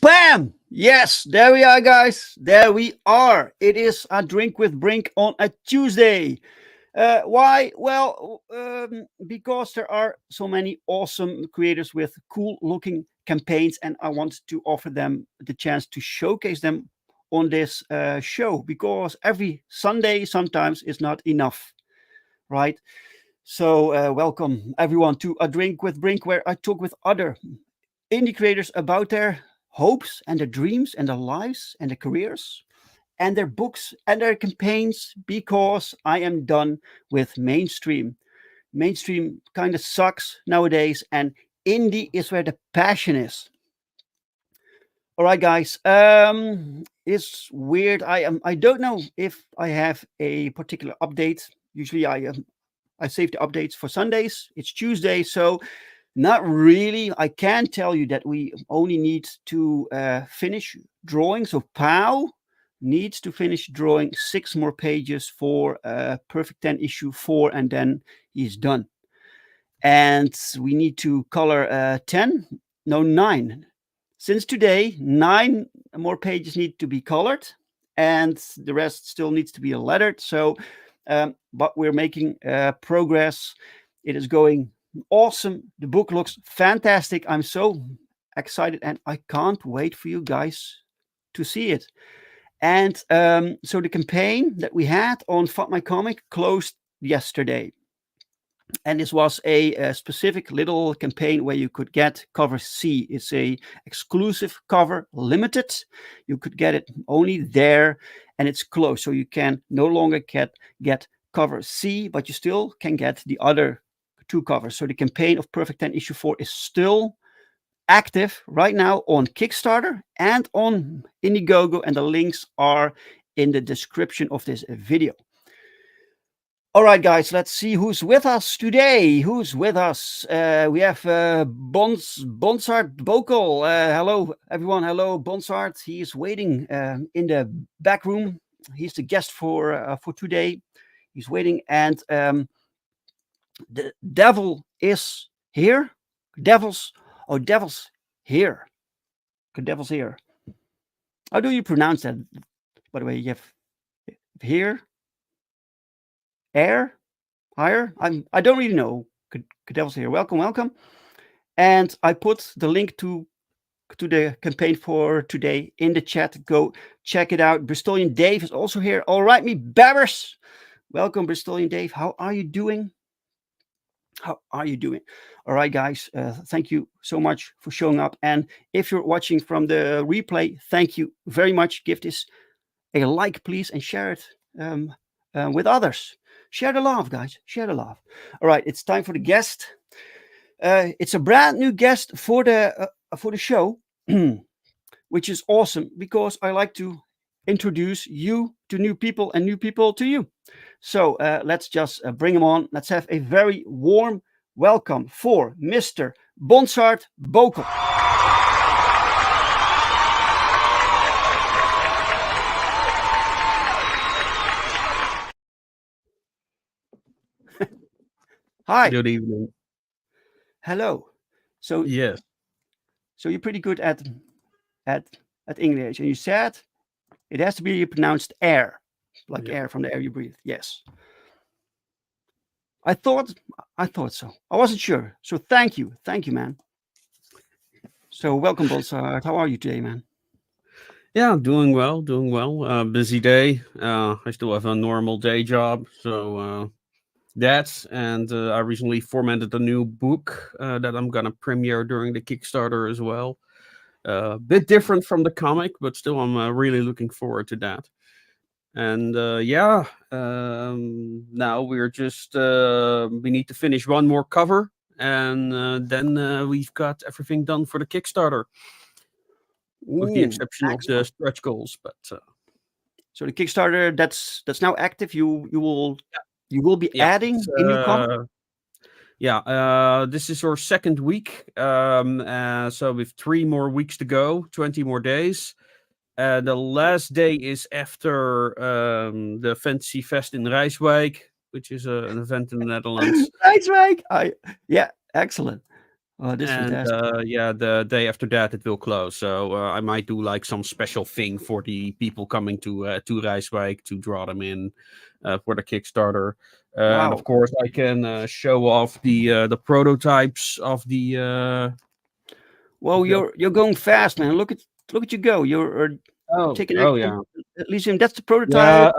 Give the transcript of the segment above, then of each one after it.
Bam! Yes, there we are, guys. There we are. It is a drink with Brink on a Tuesday. Why? Well, because there are so many awesome creators with cool looking campaigns, and I want to offer them the chance to showcase them on this show, because every Sunday sometimes is not enough, right? So, welcome everyone to A Drink with Brink, where I talk with other indie creators about their hopes and their dreams and their lives and their careers and their books and their campaigns, because I am done with mainstream. Mainstream kind of sucks nowadays, and indie is where the passion is. All right, guys. It's weird. I don't know if I have a particular update. Usually, I save the updates for Sundays. It's Tuesday, so not really. I can tell you that we only need to finish drawing. So Pau needs to finish drawing 6 more pages for Perfect 10 issue 4, and then he's done. And we need to color 10, no 9. Since today, 9 more pages need to be colored, and the rest still needs to be lettered. So, but we're making progress. It is going awesome. The book looks fantastic. I'm so excited, and I can't wait for you guys to see it. And so the campaign that we had on Fuck My Comic closed yesterday. And this was a specific little campaign where you could get cover C. It's a exclusive cover, limited. You could get it only there, and it's closed. So you can no longer get cover C, but you still can get the other 2 covers. So the campaign of Perfect 10 issue 4 is still active right now on Kickstarter and on Indiegogo, and the links are in the description of this video. All right, guys, let's see who's with us today. Who's with us? We have Bonsart Bokel. Hello, everyone. Hello, Bonsart. He is waiting in the back room. He's the guest for today. He's waiting, and the devil is here. Devil's here. The devil's here. How do you pronounce that? By the way, you have here. Air, higher. I don't really know. Cadevil's here. Welcome. And I put the link to the campaign for today in the chat. Go check it out. Bristolian Dave is also here. All right, me babbers. Welcome, Bristolian Dave. How are you doing? All right, guys. Thank you so much for showing up. And if you're watching from the replay, thank you very much. Give this a like, please, and share it with others. Share the love, guys. Share the love. All right, it's time for the guest. It's a brand new guest for the show, which is awesome, because I like to introduce you to new people and new people to you. So let's just bring them on. Let's have a very warm welcome for Mr. Bonsart Bokel. Hi. Good evening. Hello. So Yes. so you're pretty good at at English, and you said it has to be pronounced air, like Yep. air from the air you breathe. Yes. I thought I thought so. I wasn't sure. So thank you, man. So welcome, Bonsart. How are you today, man? Yeah, doing well, doing well. Busy day. I still have a normal day job, so that's and I recently formatted a new book that I'm gonna premiere during the Kickstarter as well. Bit different from the comic, but still, I'm really looking forward to that. And yeah, now we're just we need to finish one more cover, and then we've got everything done for the Kickstarter, with the Ooh, exception of the excellent. stretch goals. But So the Kickstarter that's now active. You will be yeah, adding a new comic. yeah, this is our second week. So with 3 more weeks to go, 20 more days. The last day is after the Fantasy Fest in Rijswijk, which is an event in the Netherlands. Nice, right? Yeah, excellent. Oh, this is And fantastic. yeah, the day after that it will close. So I might do like some special thing for the people coming to Rijswijk to draw them in for the Kickstarter. And of Wow. course, I can show off the prototypes of the. Well, The you're going fast, man. Look at you go. You're oh taking oh action. yeah. Elysium. That's the Yeah, prototype.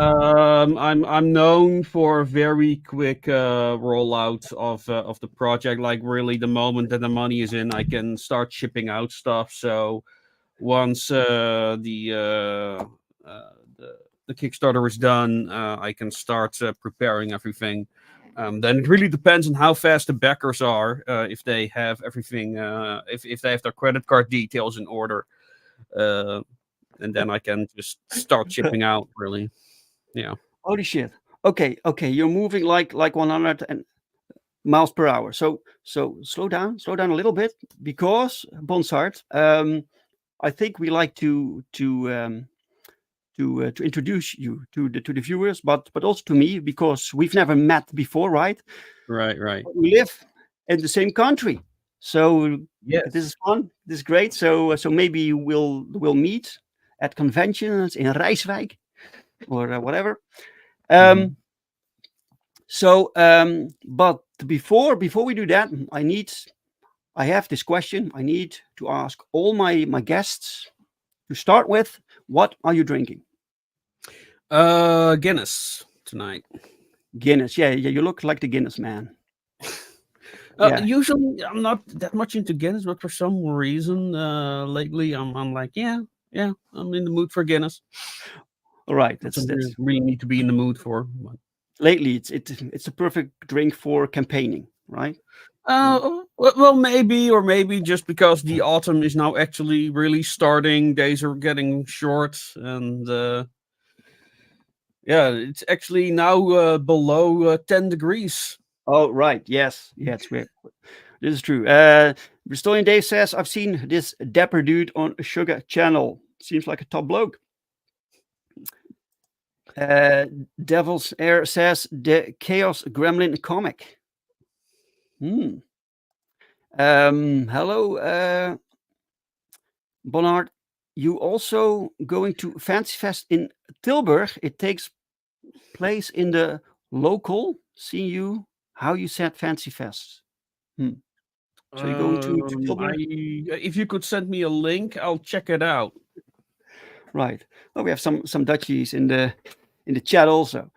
I'm known for a very quick rollout of the project. Like really, the moment that the money is in, I can start shipping out stuff. So once the Kickstarter is done, I can start preparing everything. Then it really depends on how fast the backers are. If they have everything, if they have their credit card details in order, uh, and then I can just start shipping out. Really, yeah. Holy shit. Okay. You're moving like 100 miles per hour. So slow down a little bit because Bonsart. I think we like to introduce you to the viewers, but also to me because we've never met before, right? Right, right. We live in the same country, so this Yes. is fun. This is great. So maybe we'll meet at conventions in Rijswijk or whatever. Hmm. Um, but before we do that, I have this question. I need to ask all my guests to start with. What are you drinking? Guinness tonight. Guinness. Yeah. You look like the Guinness man. Yeah. Usually I'm not that much into Guinness, but for some reason, lately I'm like, yeah, I'm in the mood for Guinness. All right. That's That's something I that's really need to be in the mood for. But, lately it's a perfect drink for campaigning, right? Mm. well, maybe, or maybe just because the autumn is now actually really starting. Days are getting short, and yeah, it's actually now below 10 degrees. Oh, right. Yes. Yeah, it's weird. This is true. Bristolian Dave says, I've seen this dapper dude on a Sugar channel. Seems like a top bloke. Uh, Devil's Air says, the Chaos Gremlin comic. Hmm. Hello, Bonnard. You also going to Fancy Fest in Tilburg? It takes place in the local. See you. How you said Fancy Fest. Hmm. So you're going to Tilburg? If you could send me a link, I'll check it out. Right. Oh, we have some Dutchies in the chat also.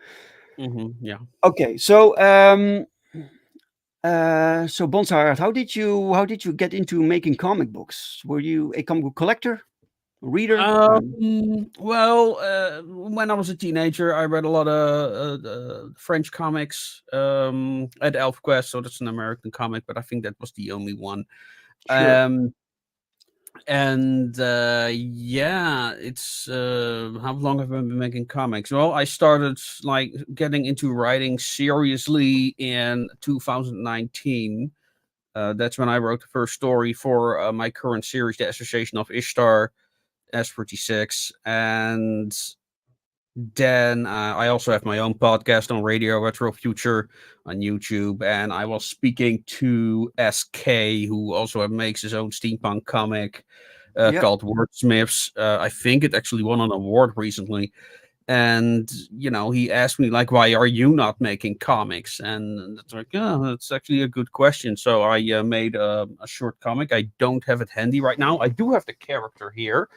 Yeah. Okay. So Bonsart, how did you get into making comic books? Were you a comic book collector, reader? Well, when I was a teenager, I read a lot of French comics at ElfQuest, so that's an American comic, but I think that was the only one. Sure. Um, And yeah, it's how long have I been making comics? Well, I started like getting into writing seriously in 2019. That's when I wrote the first story for my current series, The Association of Ishtar, S46. And then I also have my own podcast on Radio Retro Future on YouTube. And I was speaking to SK, who also makes his own steampunk comic Yeah. called Wordsmiths. I think it actually won an award recently. And he asked me like, "Why are you not making comics?" And it's like, "Yeah, that's actually a good question." So I made a short comic. I don't have it handy right now. I do have the character here,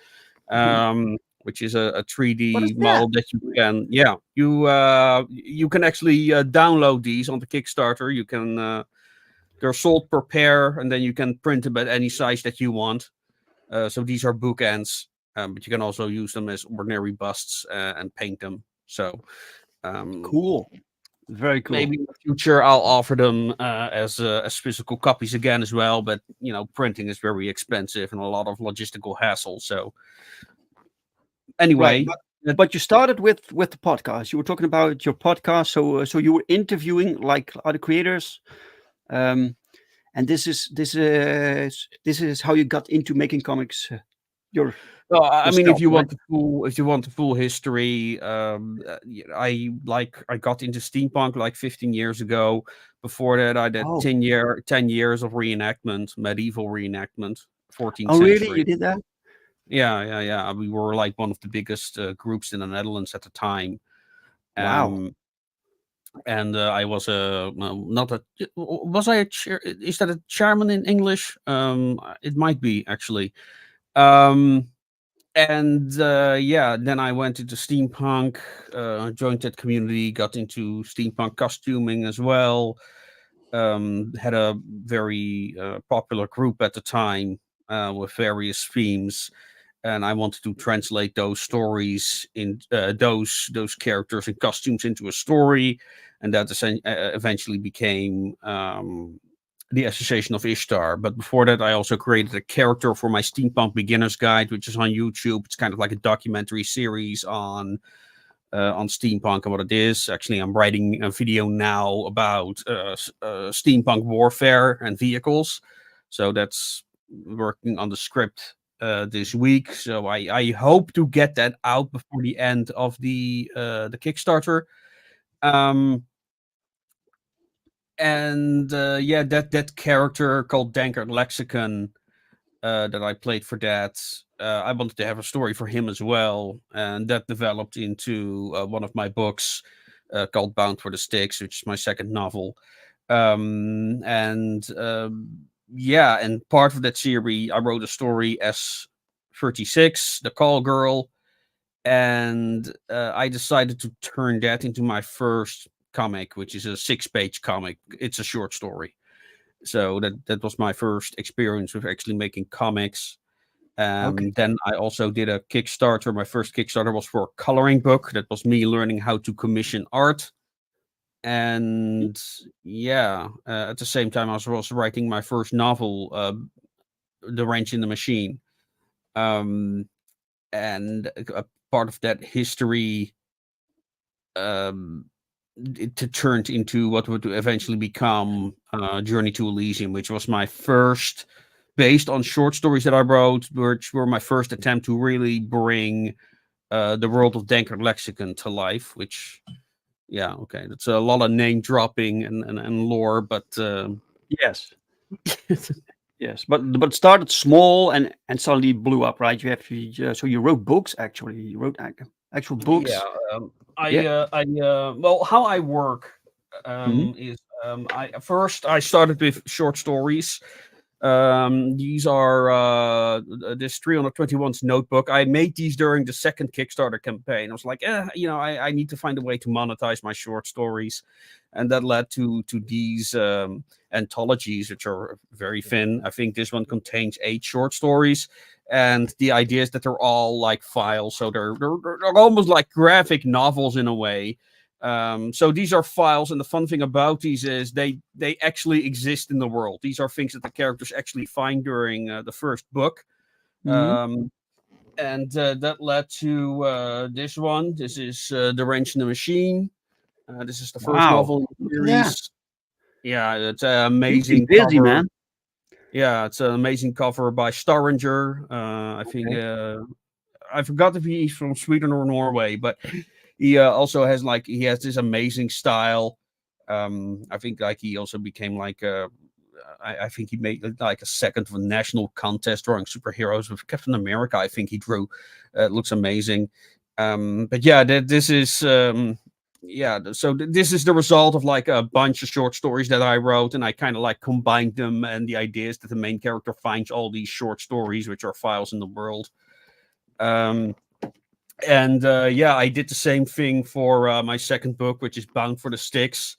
Mhm. which is a What is 3D that? model that you can, yeah, you can actually download these on the Kickstarter. You can they're sold per pair, and then you can print them at any size that you want. So these are bookends, but you can also use them as ordinary busts and paint them. So um, Cool. Very cool. maybe in the future I'll offer them as physical copies again as well. But printing is very expensive and a lot of logistical hassle. So Right. anyway, But you started with the podcast. You were talking about your podcast. So you were interviewing like other creators. Um, and this is how you got into making comics your well, I mean, yourself, right? if you want the full history, I got into steampunk like 15 years ago. Before that, I did Oh, 10 years of reenactment, medieval reenactment, 14th oh, really? century. You did that? Yeah, yeah, yeah. We were like one of the biggest groups in the Netherlands at the time. Wow. Um, and I was a not a was I a is that a chairman in English? It might be actually. Um, and yeah, then I went into steampunk, joined that community, got into steampunk costuming as well. Had a very popular group at the time with various themes, and I wanted to translate those stories in those characters and costumes into a story, and that eventually became the Association of Ishtar. But before that, I also created a character for my Steampunk Beginner's Guide, which is on YouTube. It's kind of like a documentary series on steampunk and what it is. Actually, I'm writing a video now about steampunk warfare and vehicles. So that's working on the script this week. So I hope to get that out before the end of the Kickstarter. Um, and yeah, that character called Dankard Lexicon that I played for that. I wanted to have a story for him as well, and that developed into one of my books called Bound for the Sticks, which is my second novel. And yeah, and part of that series, I wrote a story as 36, the Call Girl, and I decided to turn that into my first comic, which is a 6-page comic. It's a short story. So that was my first experience with actually making comics. Okay. Then I also did a Kickstarter. My first Kickstarter was for a coloring book. That was me learning how to commission art. And yeah, at the same time, I was also writing my first novel, The Wrench in the Machine. Um, and a part of that history um, it turned into what would eventually become Journey to Elysium, which was my first, based on short stories that I wrote, which were my first attempt to really bring the world of Dankard Lexicon to life. Which, yeah, okay, that's a lot of name dropping and lore, but Yes. Yes. But it started small and suddenly blew up, right? So you wrote books actually. You wrote actual yeah, books. Yeah. well, how I work Hmm. is I started with short stories. These are this 321's notebook. I made these during the second Kickstarter campaign. I was like, I need to find a way to monetize my short stories, and that led to these anthologies, which are very thin. I think this one contains 8 short stories, and the idea is that they're all like files, so they're almost like graphic novels in a way. So these are files, and the fun thing about these is they actually exist in the world. These are things that the characters actually find during the first book. Hmm. And that led to this one. This is The Wrench in the Machine. This is the first Wow, novel in the look at that. series. Yeah, it's an Keeping amazing busy, cover. man. Yeah, it's an amazing cover by Staringer. I think Okay. I forgot if he's from Sweden or Norway, but he also has like he has this amazing style. I think like he also became like I think he made like a second of a national contest drawing superheroes with Captain America. I think he drew. It looks amazing. But yeah, this is yeah. So this is the result of like a bunch of short stories that I wrote, and I kind of like combined them. And the idea is that the main character finds all these short stories, which are files in the world. Um, and yeah, I did the same thing for my second book, which is Bound for the Sticks.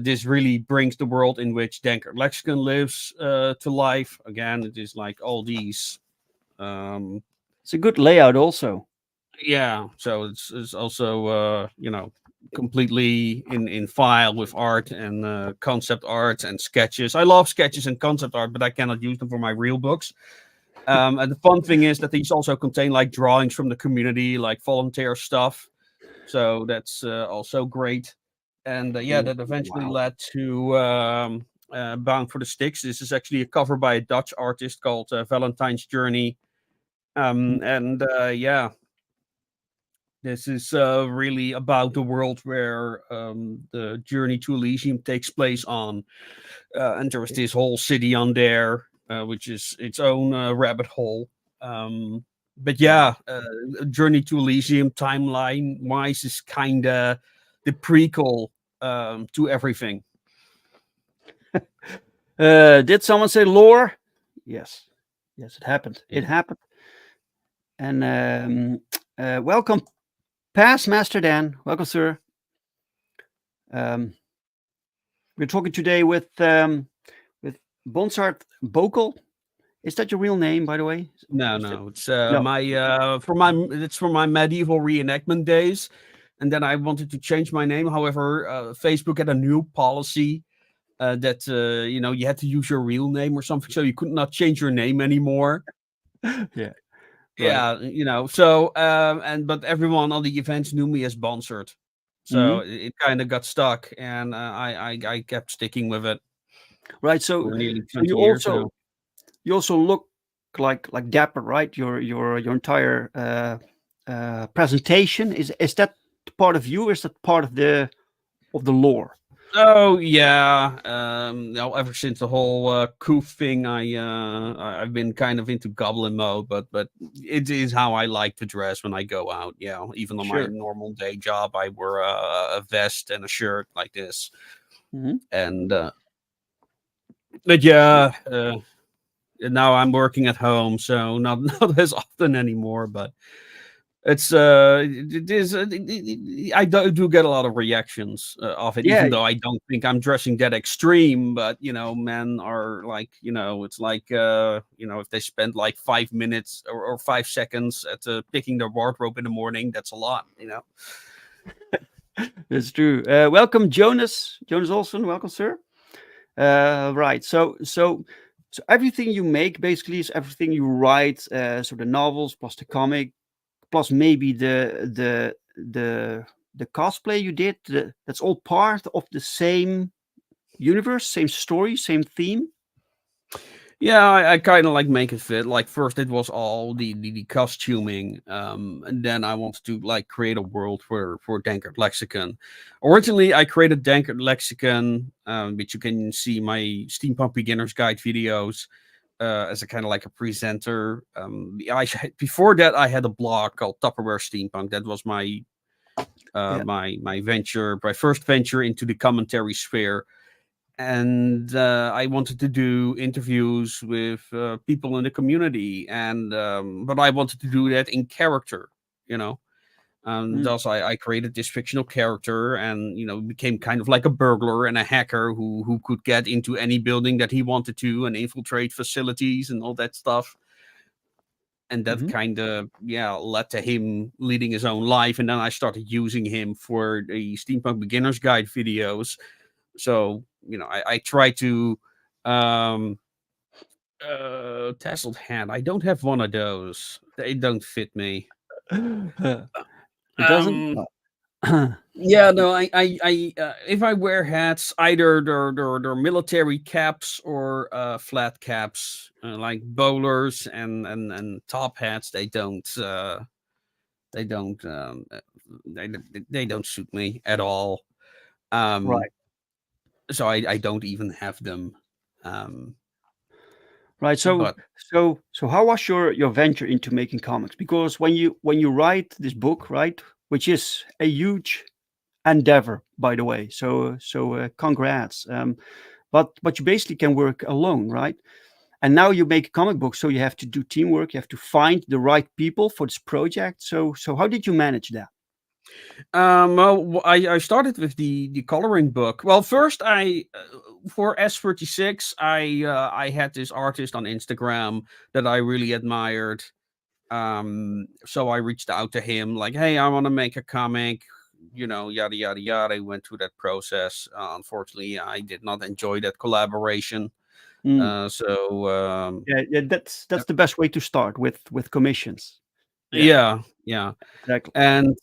This really brings the world in which Dankert Lexicon lives to life. Again, it is like all these. Um, It's a good layout, also. yeah, so it's also completely in file with art and concept art and sketches. I love sketches and concept art, but I cannot use them for my real books. And the fun thing is that these also contain like drawings from the community, like volunteer stuff. So that's also great. And yeah, that eventually Wow. led to Bound for the Sticks. This is actually a cover by a Dutch artist called Valentine's Journey. And yeah, this is really about the world where the journey to Elysium takes place on. And there is this whole city on there, which is its own rabbit hole. But yeah, Wow. Journey to Elysium timeline wise is kind of the prequel to everything. Did someone say lore? Yes. Yes, it happened. Yeah. It happened. And welcome, past Master Dan. Welcome, sir. Um, we're talking today with Bonsart Bokel. Is that your real name, by the way? No, Is that no, it's no? my for my it's from my medieval reenactment days, and then I wanted to change my name. However, Facebook had a new policy that you had to use your real name or something, so you could not change your name anymore. Yeah. Right. Yeah, so and but everyone on the events knew me as Bonsart, so Hmm. it kind of got stuck, and I kept sticking with it Right. So, for nearly so 20 years now. you also look like dapper, right? Your entire presentation is that part of you? Or is that part of the lore? Oh yeah, ever since the whole coof thing, I've been kind of into goblin mode, but it is how I like to dress when I go out. Yeah, even on my Sure. normal day job, I wear a vest and a shirt like this, Hmm. and but yeah, now I'm working at home, so not not as often anymore. But it's it is do get a lot of reactions of it, Yeah. even though I don't think I'm dressing that extreme. But men are like it's like if they spend like 5 minutes or 5 seconds at picking their wardrobe in the morning, that's a lot. It's true. Welcome, Jonas. Jonas Olsen. Welcome, sir. Right. So everything you make basically is everything you write. So the novels plus the comic plus maybe the cosplay you did. That's all part of the same universe, same story, same theme. Yeah, I kind of like make it fit. Like first, it was all the costuming, and then I wanted to like create a world for Dankert Lexicon. Originally, I created Dankert Lexicon, which you can see my Steampunk Beginner's Guide videos as a kind of like a presenter. Before that, I had a blog called Tupperware Steampunk. That was Yeah. my venture, my first venture into the commentary sphere, and I wanted to do interviews with people in the community, and but I wanted to do that in character, you know. And Mm, thus, I created this fictional character, and became kind of like a burglar and a hacker who could get into any building that he wanted to and infiltrate facilities and all that stuff. And that mhm. kind of led to him leading his own life, and then I started using him for the Steampunk Beginner's Guide videos. So I try to um tasseled hat. I don't have one of those. They don't fit me. It doesn't. Um, Oh. yeah, no, if I wear hats, either they're military caps or flat caps, like bowlers and top hats. They don't, they they don't suit me at all. Um, Right. so I don't even have them. Um, Right. So but so how was your venture into making comics? Because when you write this book, right, which is a huge endeavor, by the way. So congrats. But you basically can work alone, right? And now you make a comic book, so you have to do teamwork. You have to find the right people for this project. So how did you manage that? well, I started with the coloring book. Well, first I for S36, I had this artist on Instagram that I really admired. So I reached out to him like, hey, I want to make a comic, yada yada yada. I went through that process. Unfortunately, I did not enjoy that collaboration. Mm. So Yeah, that's the best way to start with commissions. Yeah, yeah. exactly. And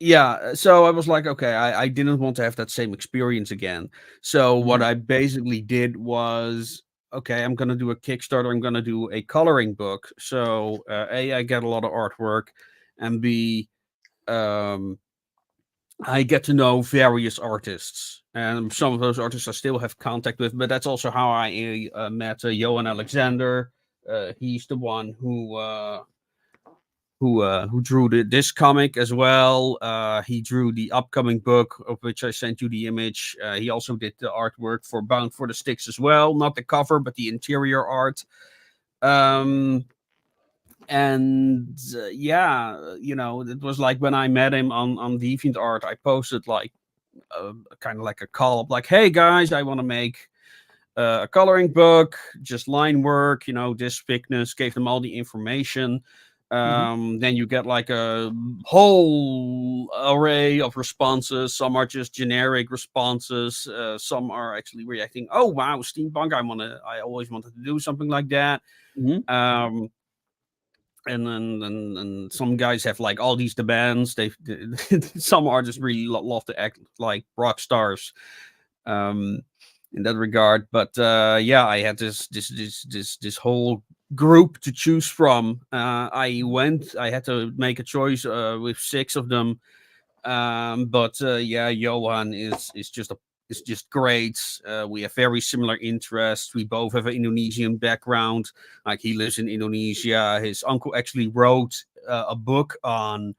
yeah, so I was like, okay, I didn't want to have that same experience again. So what Mhm. I basically did was, okay, I'm gonna do a Kickstarter. I'm gonna do a coloring book. So A, I get a lot of artwork, and B, um, I get to know various artists, and some of those artists I still have contact with. But that's also how I met Johan Alexander. He's the one who drew this comic as well. He drew the upcoming book of which I sent you the image. He also did the artwork for Bound for the Sticks as well, not the cover but the interior art. Um, and yeah, it was like when I met him on DeviantArt, I posted like kind of like a call up, like, "Hey guys, I want to make a coloring book, just line work, this thickness." Gave them all the information. Mhm. Then you get like a whole array of responses. Some are just generic responses. Some are actually reacting, "Oh wow, steampunk! I always wanted to do something like that." Mhm. Um, and then some guys have like all these demands. Some artists really love to act like rock stars. Um, in that regard. But yeah, I had this whole group to choose from. I had to make a choice with six of them. But yeah, Johan is just great. We have very similar interests. We both have an Indonesian background. Like he lives in Indonesia. His uncle actually wrote a book on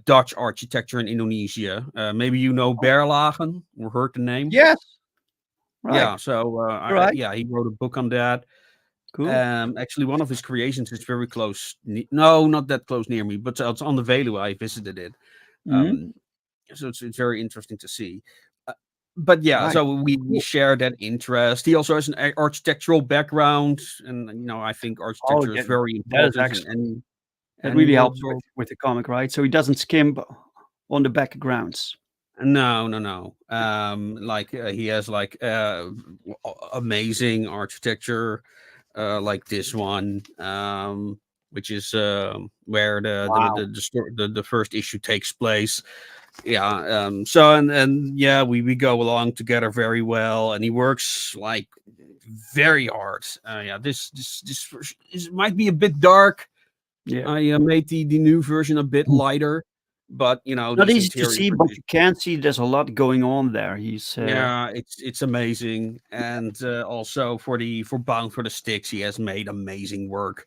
Dutch architecture in Indonesia. Maybe you know Berlage or heard the name. Yes. Right. Yeah, so Right. yeah, he wrote a book on that. Cool. Actually, one of his creations is very close. No, not that close near me, but it's on the Veluwe. I visited it. Mhm. Um, so it's very interesting to see. Uh, but yeah, Right. so we Cool. share that interest. He also has an architectural background, and I think Oh, architecture is that very that is important in excellent. That any really world. helps with the comic, right? So he doesn't skim on the backgrounds. No, no, no. Like he has like amazing architecture, like this one, which is where Wow. the first issue takes place. Yeah. So and yeah, we go along together very well, and he works like very hard. Yeah. Might be a bit dark. Yeah. I made the new version a bit lighter, but Not these easy to interior. see, but you can see there's a lot going on there. He's Yeah, it's amazing, and also for Bound for the Sticks, he has made amazing work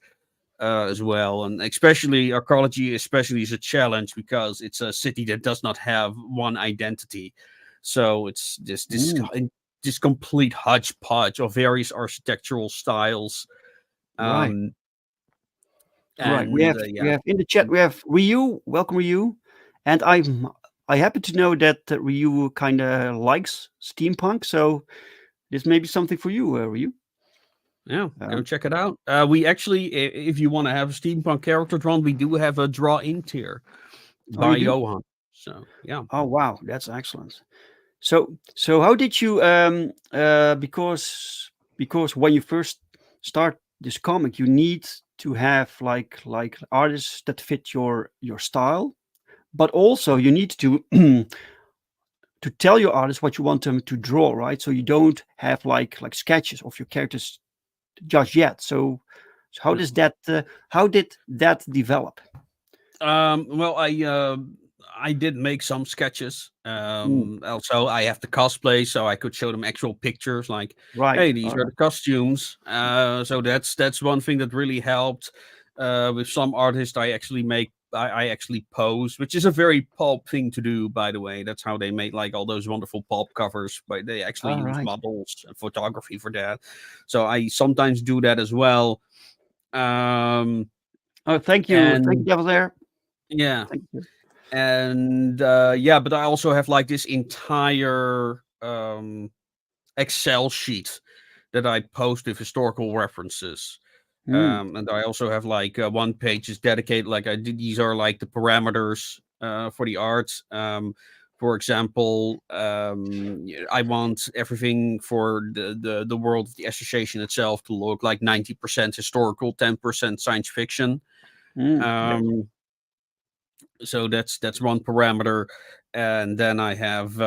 as well, and especially archaeology, especially is a challenge because it's a city that does not have one identity, so it's just mm, this complete hodgepodge of various architectural styles, right. um, Right. We and have we yeah, have in the chat we have Ryu. Welcome, Ryu. And I happen to know that Ryu kind of likes steampunk, so this may be something for you, Ryu. yeah, go Um, check it out. We actually, if you want to have a steampunk character drawn, we do have a draw in tier oh, you by do? Johan. So yeah. Oh, wow, that's excellent. So how did you because when you first start this comic, you need to have like artists that fit your style, but also you need to to tell your artist what you want them to draw, right? So you don't have like sketches of your characters just yet. So how did that develop? Well, I did make some sketches. Mm, Also, I have the cosplay, so I could show them actual pictures. Like, right. hey, these All are the right. costumes. So that's one thing that really helped. With some artists, I actually pose, which is a very pulp thing to do, by the way. That's how they made like all those wonderful pulp covers. But they actually All use right. models and photography for that. So I sometimes do that as well. Um, Oh, thank you. Thank you, and Devil there. yeah, Thank you. and yeah, but I also have like this entire Excel sheet that I post with historical references. Mm, And I also have like one page is dedicated, like I did, these are like the parameters for the art. For example, I want everything for the world of the association itself to look like 90% historical, 10% science fiction. yes. Um, so that's one parameter, and then I have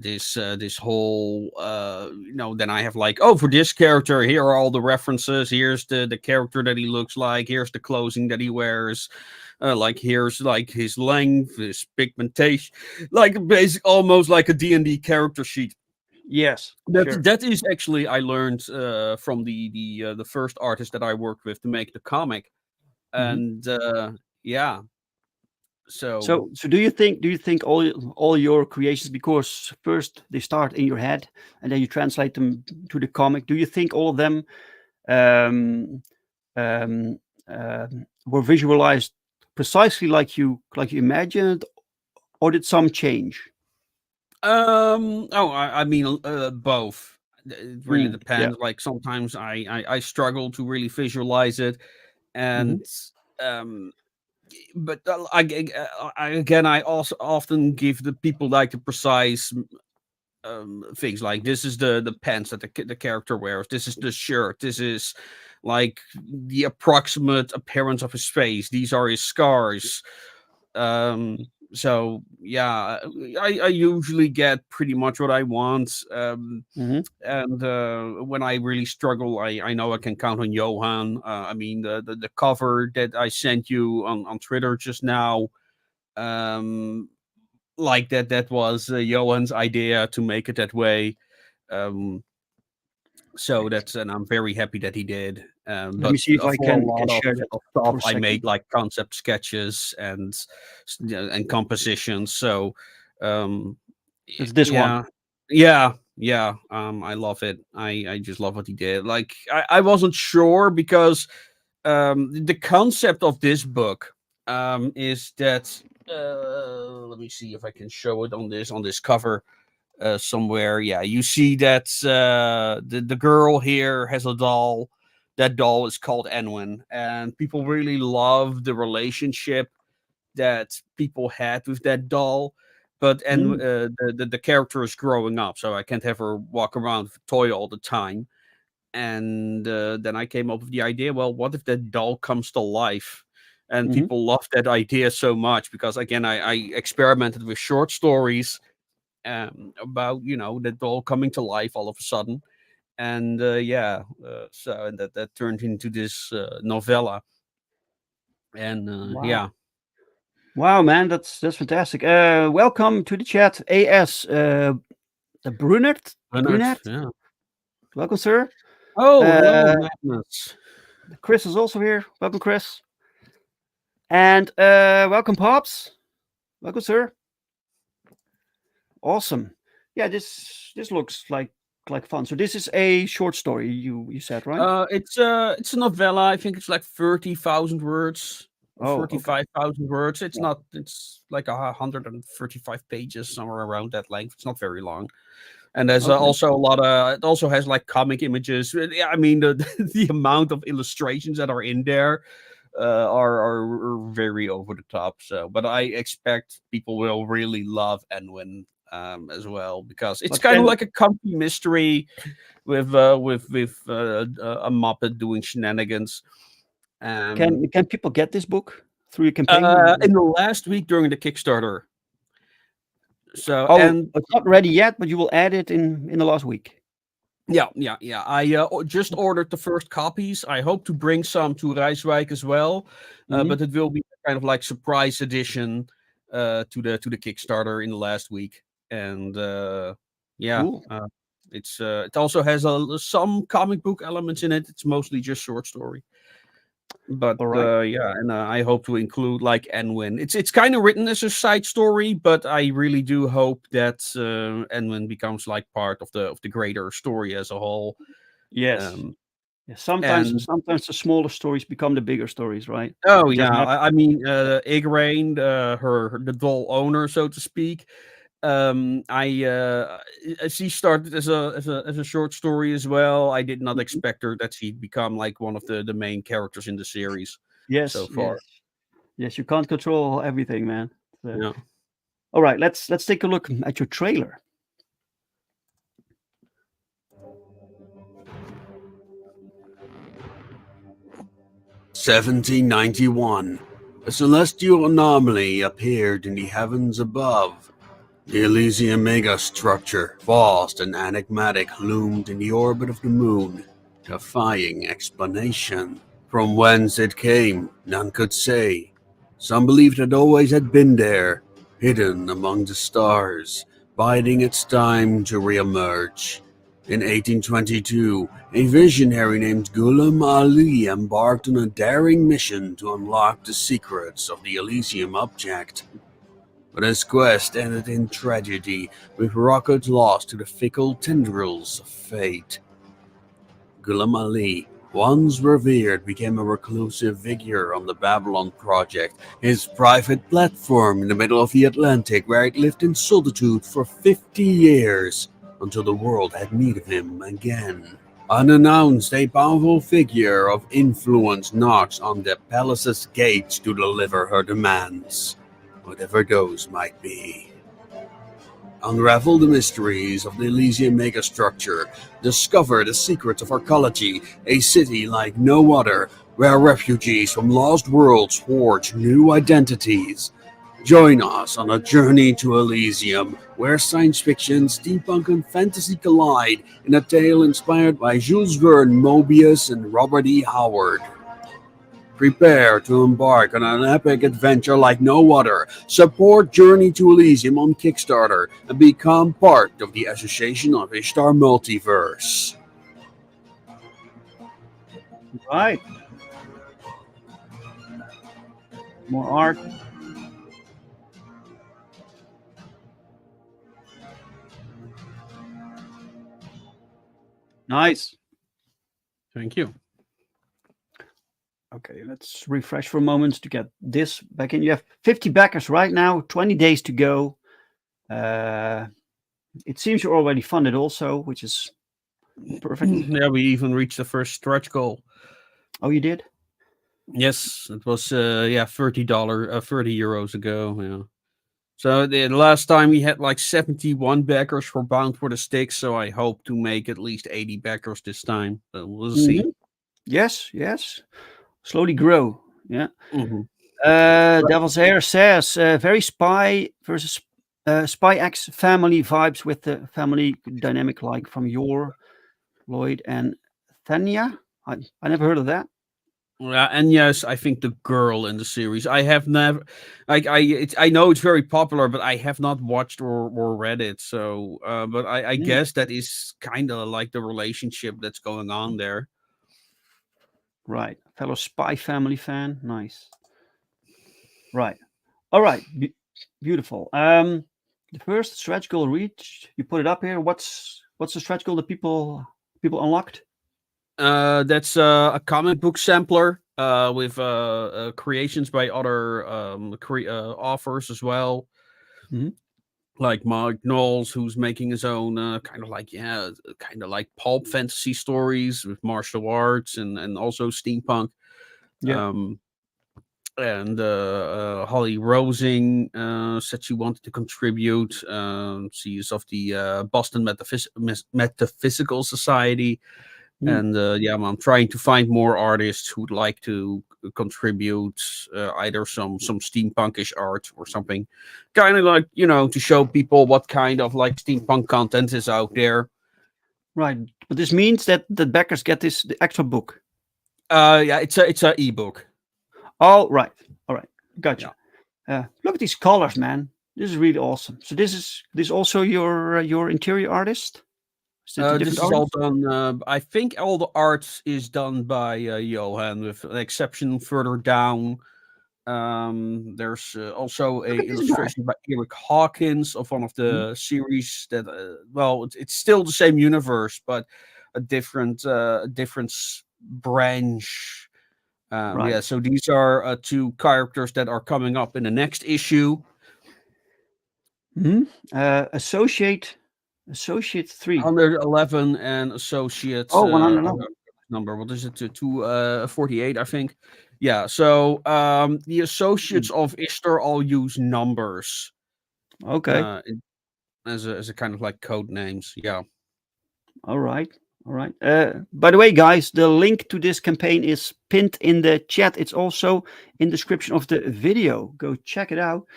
this whole then I have like, oh, for this character here are all the references, here's the character that he looks like, here's the clothing that he wears, like here's like his length, his pigmentation, like basic almost like a D&D character sheet. Yes. that Sure. that is actually I learned from the first artist that I worked with to make the comic. Hmm. And yeah, so So do you think all your creations, because first they start in your head and then you translate them to the comic, do you think all of them um, um, were visualized precisely like you imagined, or did some change? oh, I mean, both. It really Mm, yeah. depends. Like sometimes I struggle to really visualize it, Hmm. and um, but again, I also often give the people like the precise things. Like this is the pants that the character wears. This is the shirt. This is like the approximate appearance of his face. These are his scars. So yeah, I usually get pretty much what I want. Hmm. And when I really struggle, I know I can count on Johan. I mean, the cover that I sent you on Twitter just now, um, like that was Johan's idea to make it that way. Um, so that's, and I'm very happy that he did. Let me But see if I for a can lot share that of for stuff, a I second. made like concept sketches and compositions. So um, It's this one. yeah, yeah. I love it. I just love what he did. Like I wasn't sure because the concept of this book is that let me see if I can show it on this cover somewhere. Yeah, you see that the girl here has a doll. That doll is called Enwin, and people really love the relationship that people had with that doll. But and Mm, the character is growing up, so I can't have her walk around with a toy all the time. And then I came up with the idea. Well, what if that doll comes to life? And hmm. people loved that idea so much because again, I experimented with short stories about the doll coming to life all of a sudden, and yeah, so and that turned into this novella, and Wow. yeah, Wow, man, that's fantastic. Welcome to the chat, AS Brunert. Leonard, Brunert, yeah. welcome, sir. Oh, hello, Uh, Magnus. Chris is also here. Welcome, Chris. And welcome, Pops. Welcome, sir. Awesome. Yeah, this looks like fun. So this is a short story. You said, right? It's a novella. I think it's like 30,000 words or Oh, okay. 45,000 words. It's Yeah. not. It's like 135 pages, somewhere around that length. It's not very long. And there's Okay. also a lot of. It also has like comic images. Yeah, I mean the the amount of illustrations that are in there are very over the top. So, but I expect people will really love Enwin. as well, because it's But kind of can like a comfy mystery with a Muppet doing shenanigans. Um, can people get this book through your campaign? in the last week during the Kickstarter. So Oh, and it's not ready yet, but you will add it in the last week. yeah. I just ordered the first copies. I hope to bring some to Rijswijk as well, Hmm. but it will be kind of like surprise edition to the Kickstarter in the last week. And yeah, Cool. it also has some comic book elements in it. It's mostly just short story. But All right. yeah, and I hope to include like Enwin. It's kind of written as a side story, but I really do hope that Enwin becomes like part of the greater story as a whole. Yes. Um, Yeah, and sometimes the smaller stories become the bigger stories, right? oh It just yeah, happens. I mean Igraine, the doll owner, so to speak. I She started as a short story as well. I did not Mhm. expect her that she'd become like one of the main characters in the series so Yes, far. yes, yes. You can't control everything, man. So, Yeah. all right, let's take a look at your trailer. 1791. A celestial anomaly appeared in the heavens above. The Elysium megastructure, vast and enigmatic, loomed in the orbit of the moon, defying explanation. From whence it came, none could say. Some believed it always had been there, hidden among the stars, biding its time to re-emerge. In 1822, a visionary named Ghulam Ali embarked on a daring mission to unlock the secrets of the Elysium object. But his quest ended in tragedy, with rockets lost to the fickle tendrils of fate. Ghulam Ali, once revered, became a reclusive figure on the Babylon Project, his private platform in the middle of the Atlantic, where it lived in solitude for 50 years, until the world had need of him again. Unannounced, a powerful figure of influence knocks on the palace's gates to deliver her demands, whatever those might be. Unravel the mysteries of the Elysium megastructure. Discover the secrets of arcology, a city like no other, where refugees from lost worlds forge new identities. Join us on a journey to Elysium, where science fiction, steampunk, and fantasy collide in a tale inspired by Jules Verne, Mobius, and Robert E. Howard. Prepare to embark on an epic adventure like no other. Support Journey to Elysium on Kickstarter and become part of the Association of Ishtar Multiverse. Right. More art. Nice. Thank you. Okay, let's refresh for a moment to get this back in. You have 50 backers right now, 20 days to go. Uh, it seems you're already funded also, which is perfect. Yeah, we even reached the first stretch goal. Oh, you did? Yes, it was yeah, €30 ago. Yeah. So the last time we had like 71 backers for Bound for the Sticks, so I hope to make at least 80 backers this time. But we'll see. Mhm. Yes, yes. Slowly grow. Yeah. Mhm. Devil's Hair says very spy versus Spy X family vibes with the family dynamic like from your Lloyd and Thania. I never heard of that. And yes, I think the girl in the series. I have never, like, I know it's very popular, but I have not watched or read it. So, but I Mm, guess that is kind of like the relationship that's going on there. right. Fellow Spy Family fan. Nice. Right. All right. Beautiful. The first stretch goal reached. You put it up here. What's the stretch goal that people unlocked? That's a comic book sampler with creations by other authors as well, Mhm. like Mark Knowles, who's making his own kind of like, yeah, kind of like pulp fantasy stories with martial arts and also steampunk. Yeah. Um, And Holly Rosing said she wanted to contribute. She is of the Boston Metaphysical Society. Mm. And yeah, I'm trying to find more artists who'd like to contribute either some steampunkish art or something, kind of like, to show people what kind of like steampunk content is out there. Right. But this means that the backers get the extra book. Yeah, it's a ebook. Oh, right. All right. Yeah. Gotcha. Look at these colors, man. This is really awesome. So this also your interior artist? Is it a This different is all artist? done. I think all the art is done by Johan, with an exception further down. There's also a Look at this guy. illustration by Eric Hawkins of one of Mhm. the series that, well, it's still the same universe, but a different branch. Right. Yeah, so these are two characters that are coming up in the next issue. Mhm. Associate 3. 111 and associate Oh, 111. number. What is it? To 248, I think. Yeah. So the associates Mm. of Ishtar all use numbers Okay. as a kind of like code names. Yeah. All right. All right. By the way, guys, the link to this campaign is pinned in the chat. It's also in the description of the video. Go check it out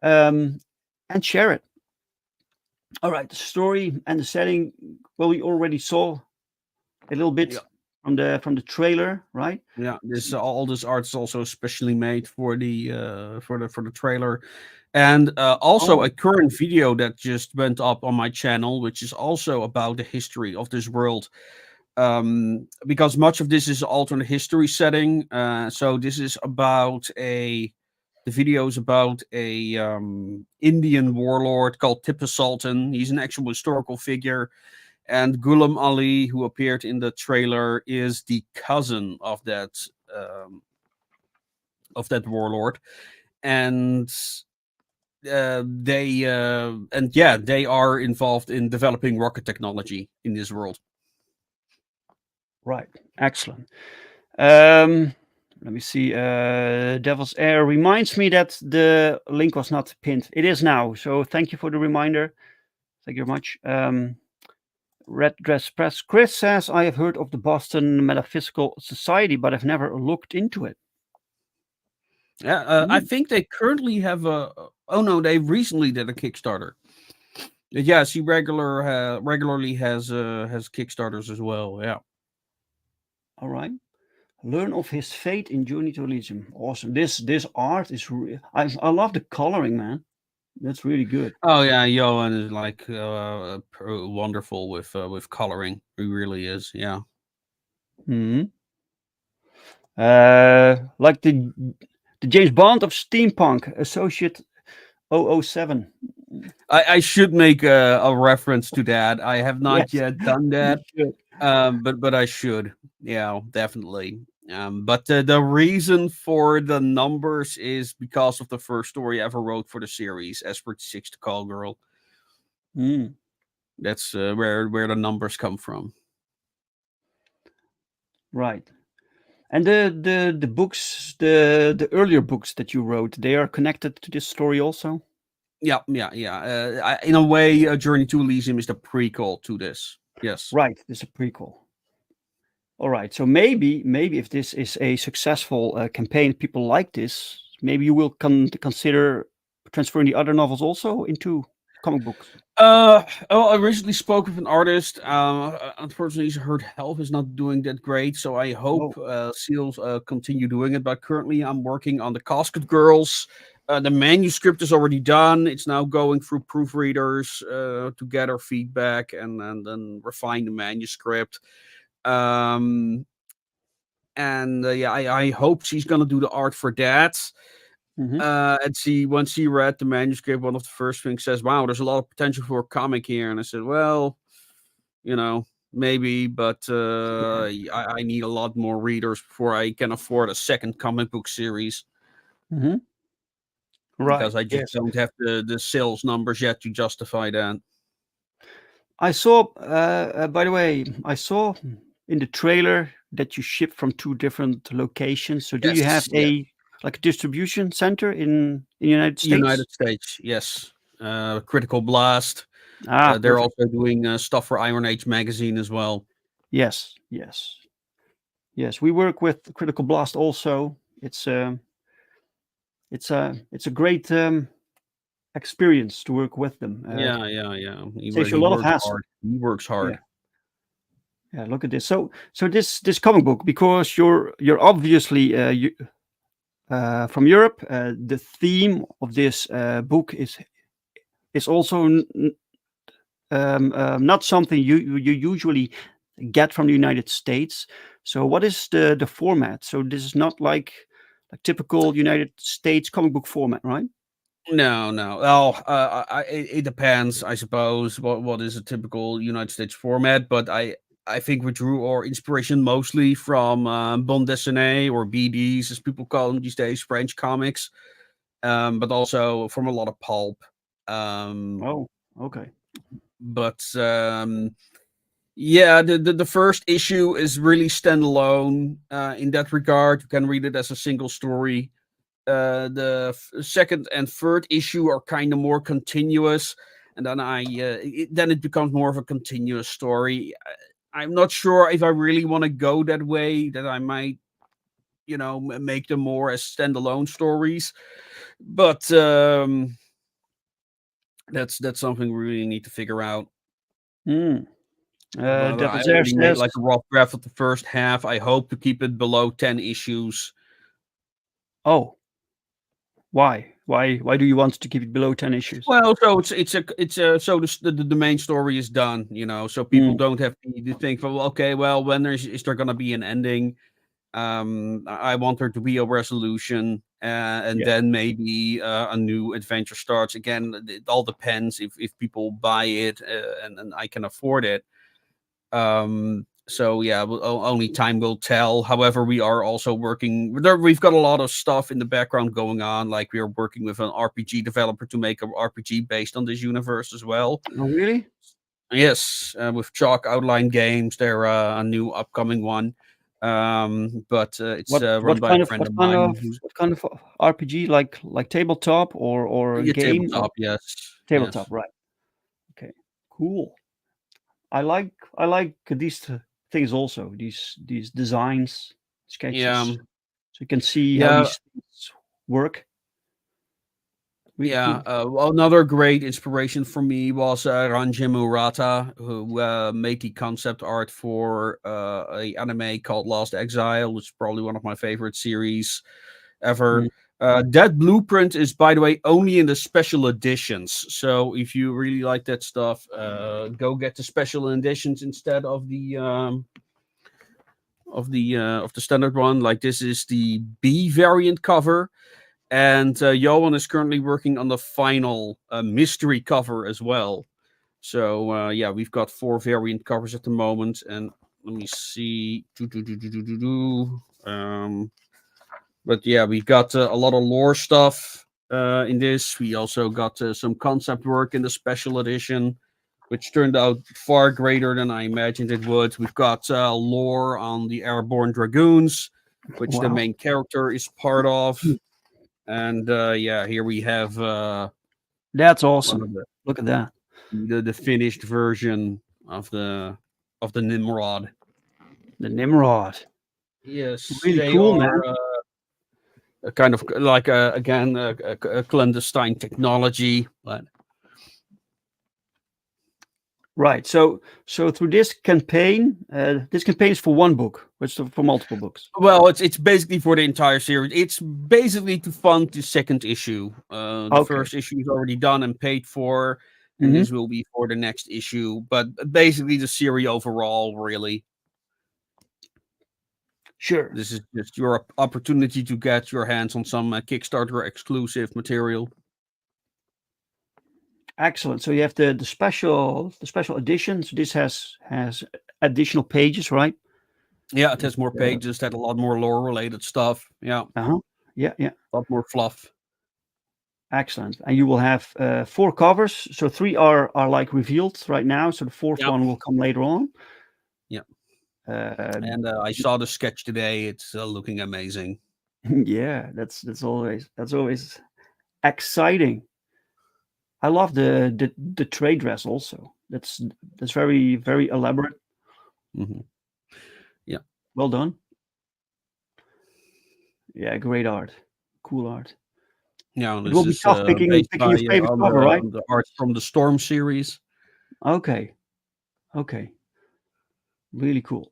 and share it. All right. The story and the setting. Well, we already saw a little bit Yeah. from the trailer, right? Yeah. This all this art is also specially made for the trailer, and also Oh, a current video that just went up on my channel, which is also about the history of this world. Because much of this is alternate history setting. So this is about the video is about a Indian warlord called Tipu Sultan. He's an actual historical figure, and Ghulam Ali, who appeared in the trailer, is the cousin um, of that warlord, and they are involved in developing rocket technology in this world. right. Excellent. Let me see. Devil's Air reminds me that the link was not pinned. It is now. So thank you for the reminder. Thank you very much. Red Dress Press. Chris says, I have heard of the Boston Metaphysical Society, but I've never looked into it. Yeah, I think they currently have a. Oh no, they recently did a Kickstarter. Yes, he regularly has Kickstarters as well. Yeah. All right. Learn of his fate in Journey to Elysium. Awesome. This art is I love the coloring, man. That's really good. Oh yeah, Johan is like wonderful with coloring. He really is. Yeah. Hmm. Like the James Bond of steampunk, Associate 007. I should make a reference to that. I have not Yes, yet done you that. should. But I should. Yeah, definitely. But the reason for the numbers is because of the first story I ever wrote for the series, Esper 6 to Call Girl. Mm, That's where the numbers come from. right. And the books, the earlier books that you wrote, they are connected to this story also. Yeah. In a way, Journey to Elysium is the prequel to this. Yes. Right. This is a prequel. All right. So maybe if this is a successful campaign, people like this. Maybe you will consider transferring the other novels also into comic books. I recently spoke with an artist. Unfortunately, her health is not doing that great, so I hope Oh. she'll continue doing it. But currently, I'm working on the Casket Girls. The manuscript is already done. It's now going through proofreaders to gather feedback and then refine the manuscript. Um, and yeah, I hope she's gonna do the art for that. Hmm. And once she read the manuscript, one of the first things says, "Wow, there's a lot of potential for a comic here." And I said, "Well, maybe, but I need a lot more readers before I can afford a second comic book series Hmm. Right. because I just Yes. don't have the sales numbers yet to justify that." I saw. By the way, I saw in the trailer that you ship from two different locations. So do you have Yes, yes. like a distribution center in the United States? United States, yes. Critical Blast. They're Perfect. also doing stuff for Iron Age magazine as well. Yes, yes, yes. We work with Critical Blast also. It's a great experience to work with them. Yeah. Saves you a He lot of works hassle. hard. He works Yeah, hard. yeah. Look at this. So this comic book, because you're obviously from Europe. The theme of this book is also not something you usually get from the United States. So what is the format? So this is not like a typical United States comic book format, right? No. Well, it depends, I suppose. What is a typical United States format? But I think we drew our inspiration mostly from bande dessinée, or BDs, as people call them these days, French comics. But also from a lot of pulp. Oh, okay. But yeah, the first issue is really standalone in that regard. You can read it as a single story. The second and third issue are kind of more continuous, and then then it becomes more of a continuous story. I'm not sure if I really want to go that way. That I might, make them more as standalone stories, but that's something we really need to figure out. Hmm. But I Devil's Air already made says, like a rough draft of the first half. I hope to keep it below 10 issues. "Oh, why? Why do you want to keep it below 10 issues?" Well, so it's so the main story is done, so people Mm, don't have to think, well, okay, well, when is there gonna be an ending? I want there to be a resolution, and yeah. then maybe a new adventure starts. Again, it all depends if people buy it, and I can afford it. So yeah, only time will tell. However, we are also working there. We've got a lot of stuff in the background going on. Like, we are working with an RPG developer to make an RPG based on this universe as well. Oh, really? Yes, with Chalk Outline Games, they're a new upcoming one. But it's run by a friend of mine who's What kind of RPG, like tabletop or yeah, game or tabletop. Yes, tabletop, yes, right? Okay, cool. I like these things also. These designs, yeah, sketches, so you can see how yeah. these things work. Really Yeah, cool. well, another great inspiration for me was Ranjin Murata, who made the concept art for a anime called Lost Exile, which is probably one of my favorite series ever. Mm. That blueprint is, by the way, only in the special editions. So if you really like that stuff, go get the special editions instead of the standard one. Like, this is the B variant cover. And Johan is currently working on the final mystery cover as well. So yeah, we've got 4 variant covers at the moment, and let me see. But yeah, we've got a lot of lore stuff in this. We also got some concept work in the special edition, which turned out far greater than I imagined it would. We've got lore on the Airborne Dragoons, which the Wow, main character is part of. And yeah, here we have that's one of awesome. Look at that. the finished version of the Nimrod. The Nimrod. Yes, Really they cool, man. are a kind of like again a clandestine technology, but Right. So through this campaign is for one book, but it's for multiple books. well, it's basically for the entire series. It's basically to fund the second issue. The Okay. first issue is already done and paid for, and Hmm. this will be for the next issue. But basically, the series overall, really. Sure. This is just your opportunity to get your hands on some Kickstarter exclusive material. Excellent. So you have the special edition. So this has additional pages, right? Yeah, it has more pages, had a lot more lore related stuff. Yeah, Uh-huh. Yeah, yeah. a lot more fluff. Excellent. And you will have 4 covers. So 3 are like revealed right now. So the fourth Yeah, one will come later on. yeah. Uh, And I saw the sketch today. It's looking amazing. Yeah, that's always exciting. I love the trade dress also. That's very elaborate. Hmm. Yeah, Well done. Yeah, great art. Cool art. yeah. And It this will be is tough picking based picking by your favorite on cover, right? the art from the Storm series. Okay. Okay. Really cool.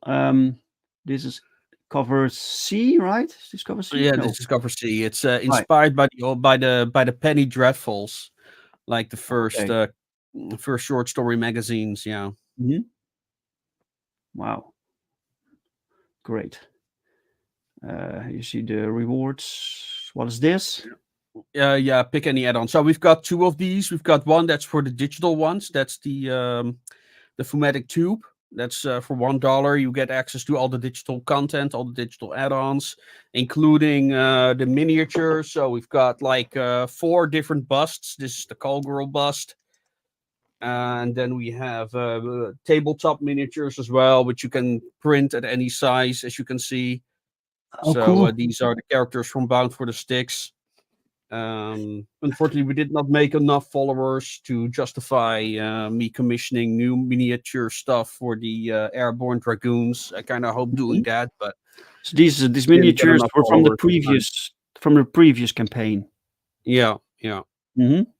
This is cover C, right? Is this cover C? Yeah, No. this is cover C. It's Right. inspired by the Penny Dreadfuls, like the Okay. first short story magazines. Yeah. Hmm. Wow. Great. You see the rewards. What is this? Yeah, pick any add-on. So we've got two of these. We've got one that's for the digital ones. That's the Fumatic Tube. That's for $1. You get access to all the digital content, all the digital add-ons, including the miniatures. So we've got like four different busts. This is the Call Girl bust. And then we have tabletop miniatures as well, which you can print at any size, as you can see. Oh, So cool. these are the characters from Bound for the Sticks. Unfortunately, we did not make enough followers to justify me commissioning new miniature stuff for the Airborne Dragoons. I kind of hope doing Mhm. that, but So these we didn't get miniatures enough were followers in time. from the previous campaign. Yeah, yeah.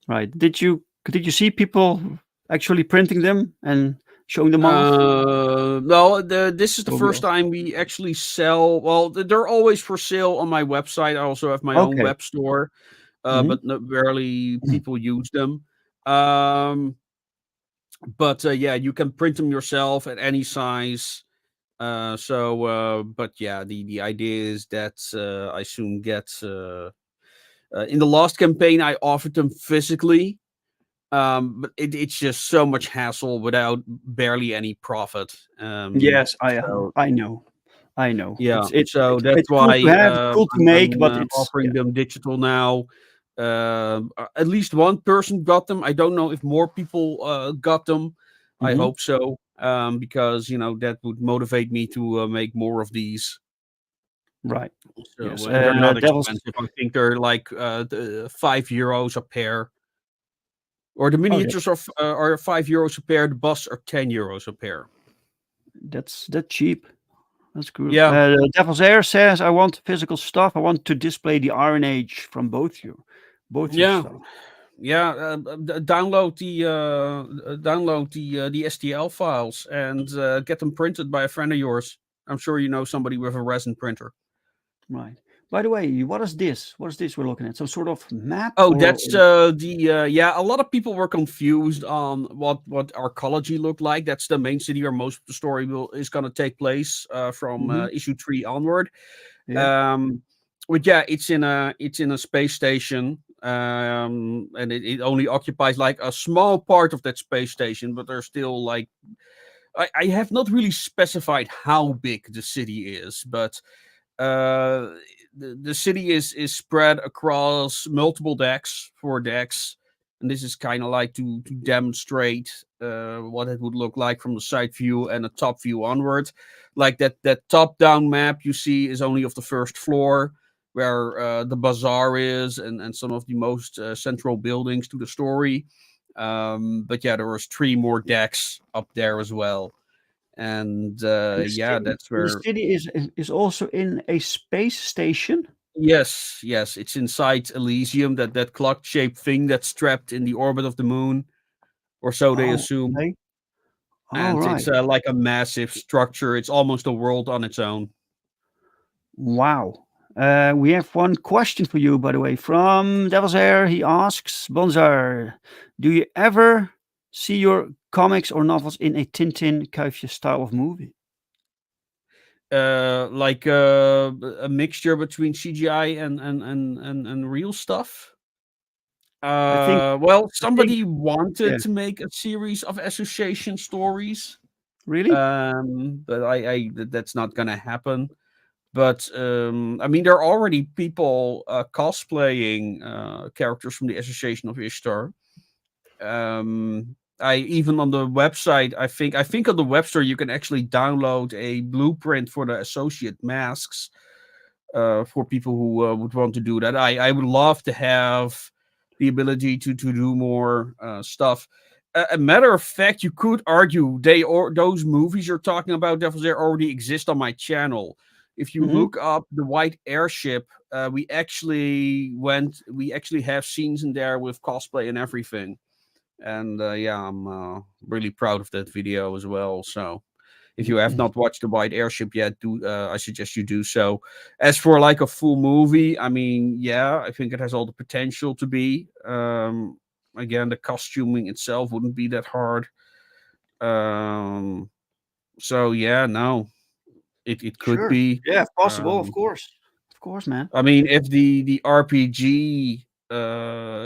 Right. Did you see people actually printing them and showing them off? No, this is the Or we first time we actually sell. Well, they're always for sale on my website. I also have my own Okay. web store, Hmm. but rarely people use them. Um, but yeah, you can print them yourself at any size. But yeah, the idea is that I soon get. In the last campaign, I offered them physically, but it's just so much hassle without barely any profit. Yes, So I know. I know. yeah, so that's It's cool to why have, it's cool to make, I'm but it's offering yeah. them digital now. At least one person got them. I don't know if more people got them. I Hmm. hope so, because that would motivate me to make more of these. Right. So Yes. and they're not Devil's. expensive. I think they're like €5 a pair, or the Oh, miniatures are €5 a pair. The busts are €10 a pair. that's cheap. That's cool. Yeah, Devil's Air says, "I want physical stuff. I want to display the Iron Age from both your yeah. stuff." Yeah, download the STL files and get them printed by a friend of yours. I'm sure you know somebody with a resin printer. Right. By the way, what is this? What is this we're looking at? Some sort of map Oh, or? that's yeah. A lot of people were confused on what Arcology looked like. That's the main city where most of the story is going to take place from Mhm. issue 3 onward. Yeah. Um, but yeah, it's in a space station, and it only occupies like a small part of that space station. But there's still like I have not really specified how big the city is, but uh, the city is spread across multiple decks, 4 decks, and this is kind of like to demonstrate what it would look like from the side view and a top view onward. Like that top down map you see is only of the first floor, where the bazaar is and some of the most central buildings to the story. But yeah, there was 3 more decks up there as well, and And yeah, that's the where. city is also in a space station. Yes, yes, it's inside Elysium, that clock-shaped thing that's trapped in the orbit of the moon, or so they Oh, assume. okay. All And it's right. like a massive structure. It's almost a world on its own. Wow. We have one question for you, by the way, from Devil's Air. He asks, Bonsart, do you ever see your comics or novels in a Tintin Kuifje style of movie? Like a mixture between CGI and real stuff. I think, Well, I think, somebody wanted yeah, to make a series of association stories, really? but that's not gonna happen. But I mean, there are already people cosplaying characters from the Association of Ishtar. I even on the website, I think on the web store you can actually download a blueprint for the associate masks. for people who would want to do that. I would love to have the ability to do more stuff. A matter of fact, you could argue those movies you're talking about, Devils, they already exist on my channel. If you Hmm. look up the White Airship, we actually have scenes in there with cosplay and everything. And yeah, I'm really proud of that video as well. So if you have not watched the White Airship yet, do I suggest you do so. As for like a full movie, I mean, yeah, I think it has all the potential to be. Again, the costuming itself wouldn't be that hard. Um, so yeah, no, it could Sure. be. Yeah, if possible, Um, of course, man. I mean, if the RPG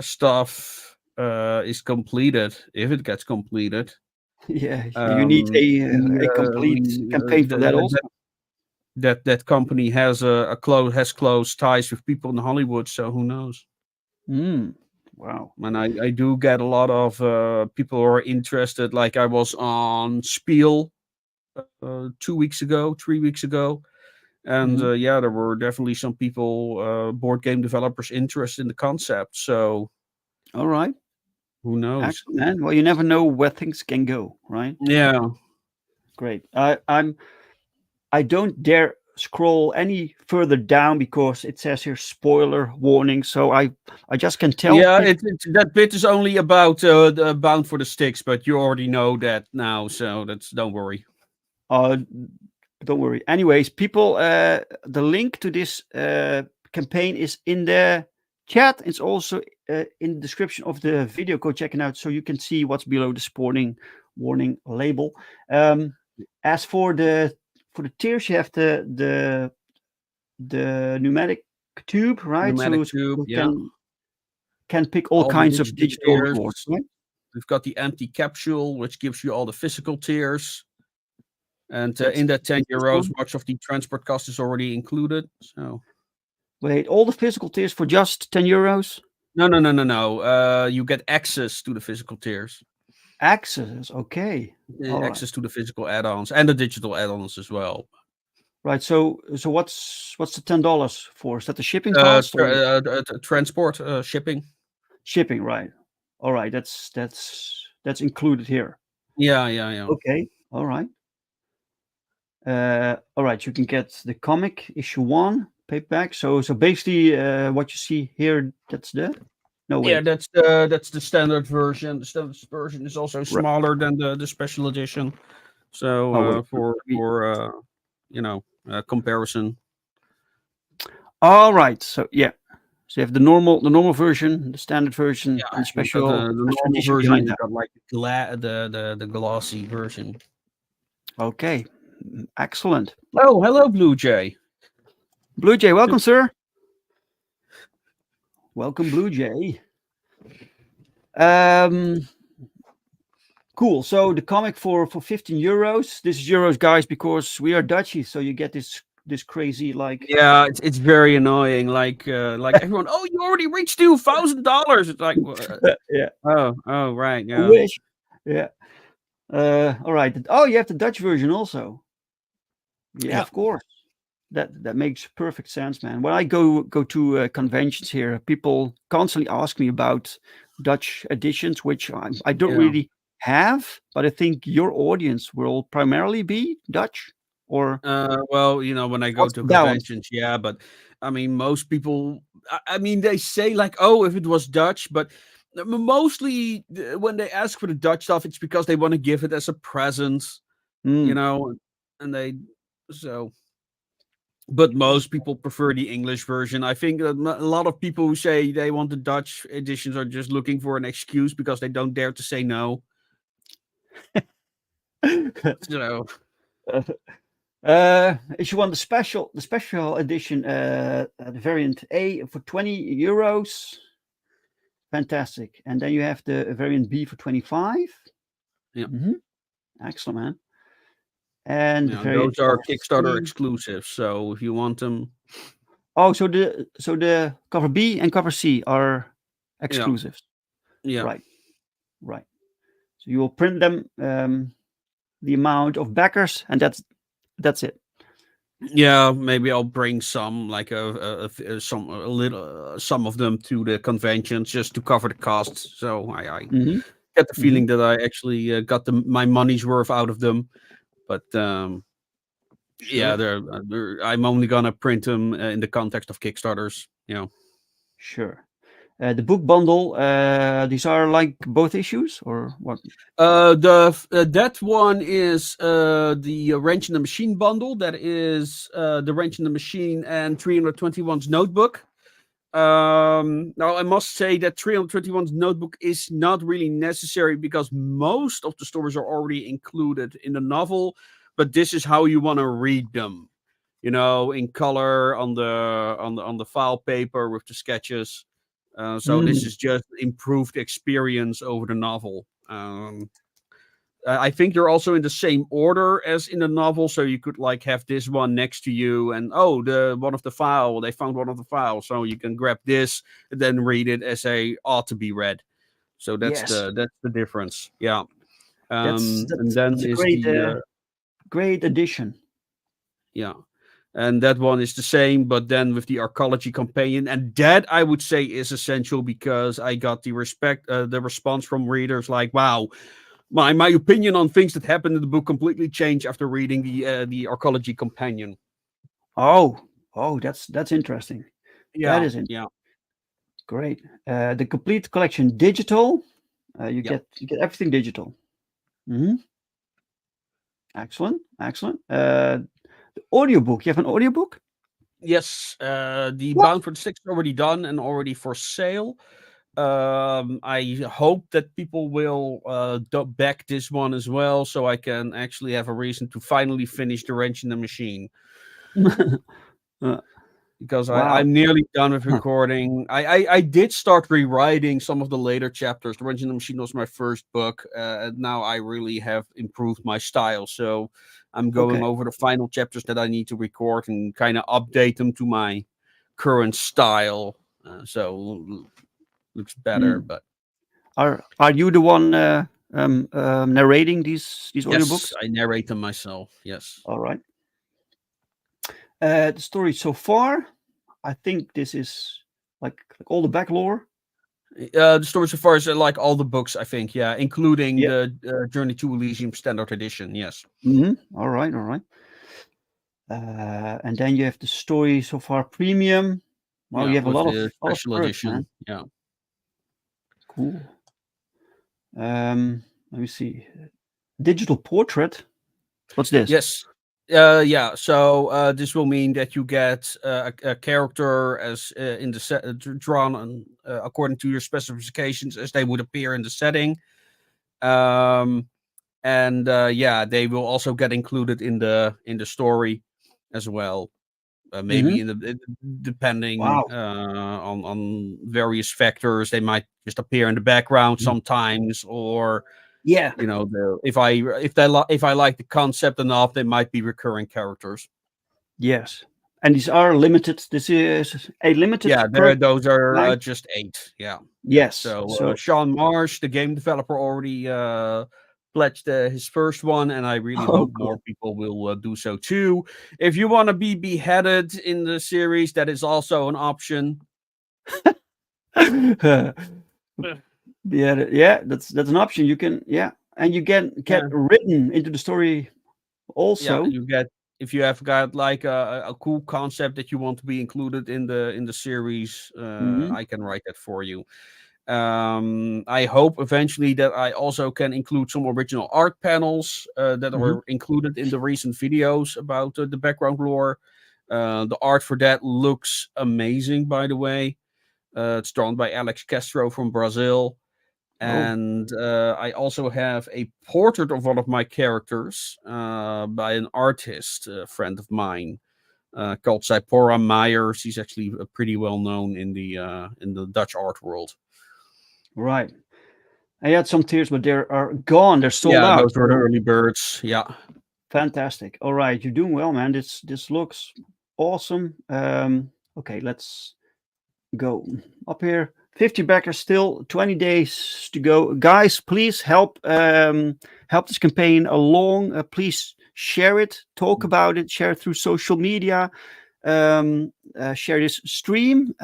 stuff is completed, if it gets completed, Yeah, you need a complete campaign for that also. that company has has close ties with people in Hollywood, so who knows? Mm. Wow. And I do get a lot of people who are interested. Like I was on Spiel 2 weeks ago, 3 weeks ago, and Hmm. yeah, there were definitely some people, board game developers, interested in the concept. So All right. who knows? Excellent, man. Well, you never know where things can go, right? Yeah, Great. I don't dare scroll any further down because it says here spoiler warning. So I just can tell yeah. people. That bit is only about the Bound for the Sticks, but you already know that now, so that's don't worry. Uh, don't worry. Anyways, people, the link to this campaign is in the chat. It's also in the description of the video. Go check it out so you can see what's below the sporting warning label. As for the tiers, you have the pneumatic tube, right? Pneumatic So tube, you yeah. can pick all All the kinds of digital digital tiers. rewards, right? We've got the empty capsule, which gives you all the physical tiers. And That's in that 10 this euros, one. much of the transport cost is already included. So Wait, all the physical tiers for just 10 euros? no. You get access to the physical tiers, Access. Okay. All right. access to the physical add-ons and the digital add-ons as well. Right. So what's the $10 for? Is that the shipping cost or Transport, shipping. shipping? Right. All right. That's included here. Yeah. Okay. All right. All right. You can get the comic issue 1 paperback. So basically, what you see here, that's the. No, Yeah, wait. that's the standard version. The standard version is also Right. smaller than the special edition. So Oh, wait. for comparison. All right. So yeah. So you have the normal version, the standard version, Yeah, and the you've got special the special normal edition version, and behind you've that. got like the glossy version. Okay. Excellent. Oh, hello, Blue Jay. Blue Jay, welcome, sir. Welcome, Blue Jay. Um, cool. So the comic for 15 euros. This is euros, guys, because we are Dutchies, so you get this crazy like. Yeah, it's very annoying. Like everyone. Oh, you already reached $2,000. It's like, Yeah. oh, right, I yeah, wish. Yeah. All right. Oh, you have the Dutch version also. Yeah, yeah, of course. That makes perfect sense, man. When I go to conventions here, people constantly ask me about Dutch editions, which I don't yeah. really have. But I think your audience will primarily be Dutch, or Well, when I go what's to the balance? conventions, yeah, but I mean, most people, I mean, they say like, oh, if it was Dutch, but mostly when they ask for the Dutch stuff, it's because they want to give it as a present, you Mm. know, and they, so, but most people prefer the English version. I think that a lot of people who say they want the Dutch editions are just looking for an excuse because they don't dare to say no. So, If you want the special edition, the variant A for 20 euros, fantastic. And then you have the variant B for 25. yeah. Mhm. Excellent, man. And the Yeah, those variant are cover Kickstarter C. exclusives. So if you want them, Oh, so the cover B and cover C are yeah, exclusives. yeah, Right, right. So you will print them, the amount of backers, and that's it. Yeah, maybe I'll bring some, like a little, some of them to the conventions just to cover the costs. So I Hmm. get the Hmm. feeling that I actually got my money's worth out of them. But yeah, Sure. I'm only gonna print them in the context of Kickstarters. Sure. The book bundle, these are like both issues or what? That one is the Wrench in the Machine bundle. That is the Wrench in the Machine and 321's notebook. Now I must say that 321's notebook is not really necessary because most of the stories are already included in the novel, but this is how you want to read them. In color on the file paper with the sketches. So this Mm. is just improved experience over the novel. I think they're also in the same order as in the novel, so you could like have this one next to you, and the one of the file they found one of the files, so you can grab this and then read it as a ought to be read. So Yes, that's the difference. Yeah. that's And that's then that's a is great the great addition. yeah, and that one is the same, but then with the archaeology companion, and that I would say is essential because I got the response from readers like, "Wow, my opinion on things that happen in the book completely changed after reading the archaeology companion." Oh, oh, that's interesting. That Yeah, is yeah, great. The complete collection digital. yeah. You get everything digital. Hmm. Excellent, excellent. The audiobook. You have an audiobook? Yes, the What? Bound for the Six is already done and already for sale. I hope that people will back this one as well, so I can actually have a reason to finally finish the Wrench in the Machine. Uh, Because wow. I'm nearly done with Huh. recording. I did start rewriting some of the later chapters. The Wrench in the Machine was my first book, and now I really have improved my style. So I'm Okay. going over the final chapters that I need to record and kind of update them to my current style. Looks better. Mm. But Are you the one narrating these yes, audiobooks? I narrate them myself. Yes. All right. The story so far, I think this is like all the back lore. The story so far is like all the books, I think. Yeah, including Yeah. the Journey to Elysium Standard Edition. Yes. All right. All right. And then you have the story so far premium. Wow, you Yeah, have a with lot of the special perks, man. edition. Yeah. Cool. Let me see. Digital portrait. What's this? Yes. Yeah. So this will mean that you get a character as in the set drawn according to your specifications as they would appear in the setting. Um, and yeah, they will also get included in the story as well. Hmm. Maybe depending Wow. on various factors, they might just appear in the background Mhm. sometimes, or Yeah. if I like the concept enough, they might be recurring characters. Yes. And these are limited. This is a limited Yeah, per those are night. just 8. Yeah, yeah. Yes. So So Sean Marsh, the game developer, already pledged his first one, and I really oh, hope more cool. people will do so too. If you want to be beheaded in the series, that is also an option. Uh, Yeah, yeah, that's an option. You can, yeah, and you get Yeah, written into the story yeah. also. You get if you have got like a cool concept that you want to be included in the series, Hmm. I can write that for you. I hope eventually that I also can include some original art panels that Hmm. are included in the recent videos about the background lore. The art for that looks amazing, by the way. It's drawn by Alex Castro from Brazil. Oh, And I also have a portrait of one of my characters by an artist, a friend of mine, called Zipporah Myers. He's actually pretty well known in the Dutch art world. right. I had some tiers, but they are gone. They're sold Yeah, out. those were the So early birds. Yeah. fantastic. All right, you're doing well, man. This looks awesome. Okay, let's go up here. 50 backers still, 20 days to go. Guys, please help this campaign along. Please share it, talk about it, share it through social media, share this stream.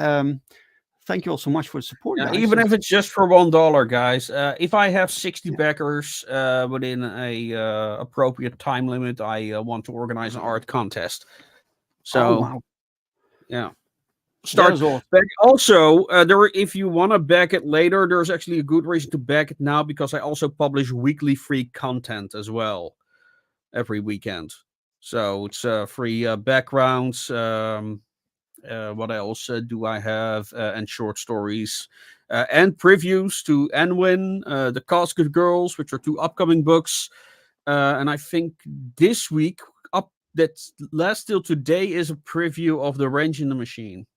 Thank you all so much for the support, guys. Even if it's just for $1, guys. If I have 60 backers within a appropriate time limit, I want to organize an art contest. So, wow. Yeah. That Start is awesome. back. Also, if you want to back it later, there's actually a good reason to back it now, because I also publish weekly free content as well every weekend. So it's free backgrounds. What else do I have? And short stories and previews to Enwin, the Casket Girls, which are 2 upcoming books. And I think this week that lasts till today is a preview of The Range in the Machine.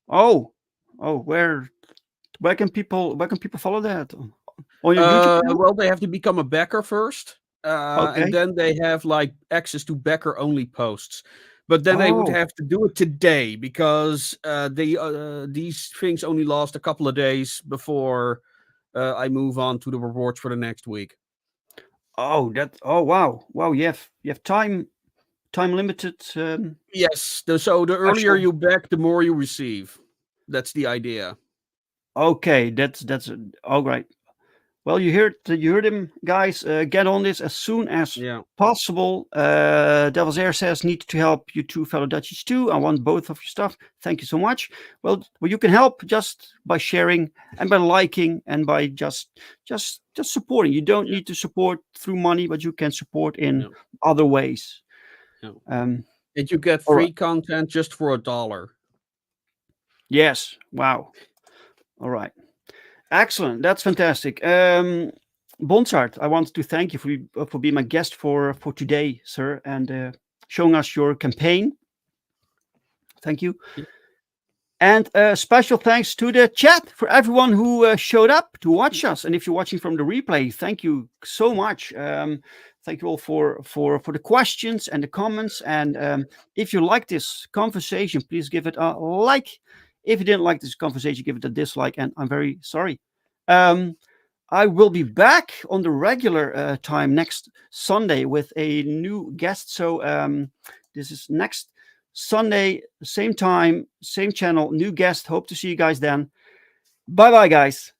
Oh, where can people follow that? On your YouTube channel? Well, they have to become a backer first, Okay. and then they have like access to backer only posts. But then they would Oh. have to do it today, because these things only last a couple of days before I move on to the rewards for the next week. Oh, wow. You have time limited. Yes. So the earlier you back, the more you receive. That's the idea. Okay, that's all right. Well, you heard him, guys. Get on this as soon as possible. Devil's Air says, need to help you two fellow Dutchies too. I want both of your stuff. Thank you so much. Well, you can help just by sharing and by liking and by just supporting. You don't need to support through money, but you can support in other ways. And you get free content just for $1. Yes. Wow. All right. Excellent. That's fantastic. Bonsart, I want to thank you for being my guest for today, sir, and showing us your campaign. Thank you. And special thanks to the chat for everyone who showed up to watch us. And if you're watching from the replay, thank you so much. Thank you all for the questions and the comments. And if you like this conversation, please give it a like. If you didn't like this conversation, give it a dislike. And I'm very sorry. I will be back on the regular time next Sunday with a new guest. So this is next Sunday, same time, same channel, new guest. Hope to see you guys then. Bye-bye, guys.